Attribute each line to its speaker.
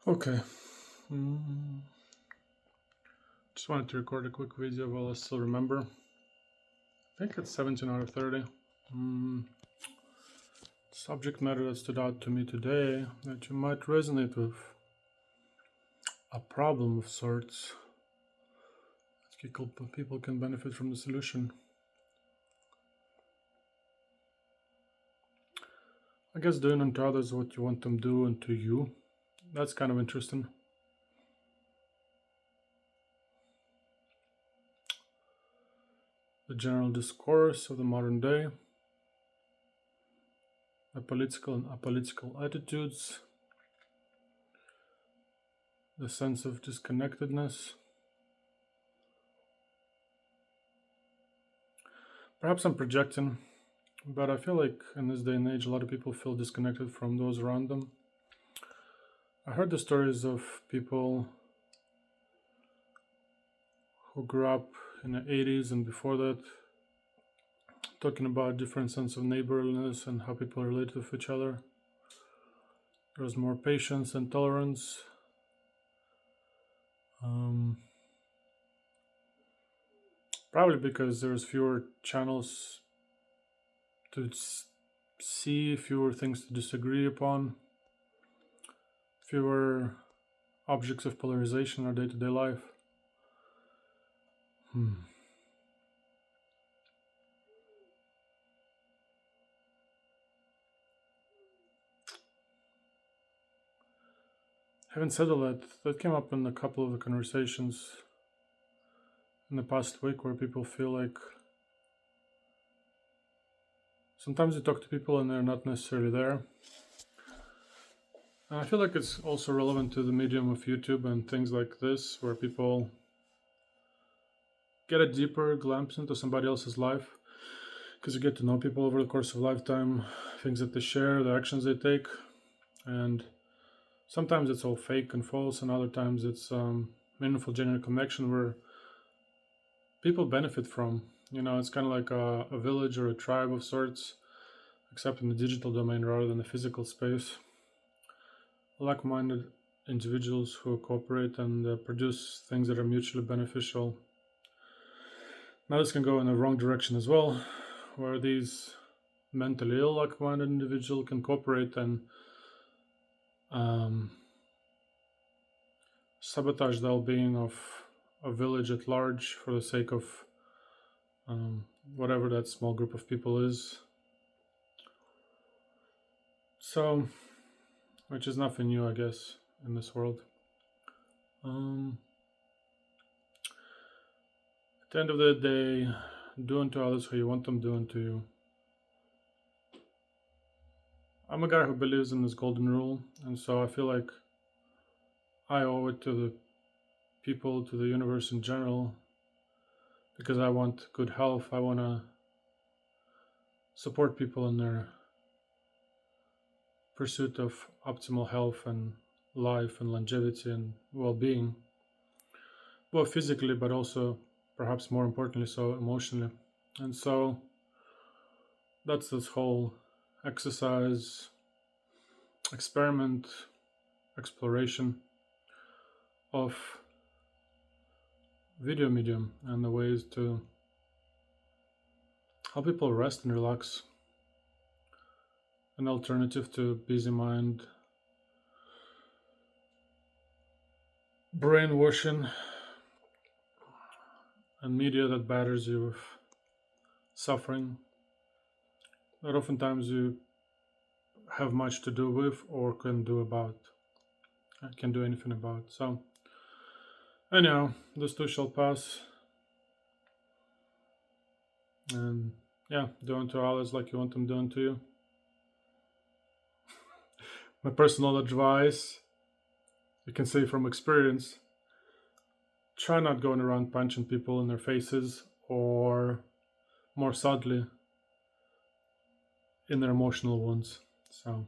Speaker 1: Okay. Mm, just wanted to record a quick video while I still remember. I think it's 17 out of 30. Mm, Subject matter that stood out to me today that you might resonate with. A problem of sorts. People can benefit from the solution. I guess doing unto others what you want them to do unto you. That's kind of interesting. The general discourse of the modern day. The political and apolitical attitudes. The sense of disconnectedness. Perhaps I'm projecting, but I feel like in this day and age, a lot of people feel disconnected from those around them. I heard the stories of people who grew up in the 80s and before that, talking about different sense of neighborliness and how people relate with each other. There was more patience and tolerance. Probably because there's fewer channels to see, fewer things to disagree upon, fewer objects of polarization in our day-to-day life. Having said all that came up in a couple of the conversations in the past week where people feel like sometimes you talk to people and they're not necessarily there. And I feel like it's also relevant to the medium of YouTube and things like this, where people get a deeper glimpse into somebody else's life, because you get to know people over the course of a lifetime, things that they share, the actions they take, and sometimes it's all fake and false, and other times it's meaningful, genuine connection where people benefit from. It's kind of like a village or a tribe of sorts, except in the digital domain rather than the physical space. Like-minded individuals who cooperate and produce things that are mutually beneficial. Now this can go in the wrong direction as well, where these mentally ill like-minded individuals can cooperate and sabotage the well-being of a village at large for the sake of whatever that small group of people is. So, which is nothing new, I guess, in this world. At the end of the day, do unto others how you want them to do unto you. I'm a guy who believes in this golden rule, and so I feel like I owe it to the people, to the universe in general, because I want good health. I want to support people in their pursuit of optimal health and life and longevity and well-being, both physically but also perhaps more importantly so emotionally. And so that's this whole exercise, experiment, exploration of video medium and the ways to help people rest and relax. An alternative to busy mind, brainwashing, and media that batters you with suffering that oftentimes you have much to do with or can do anything about. So anyhow, this too shall pass, and yeah, do unto others like you want them done to you. My personal advice, you can say from experience, try not going around punching people in their faces, or more subtly, in their emotional wounds. So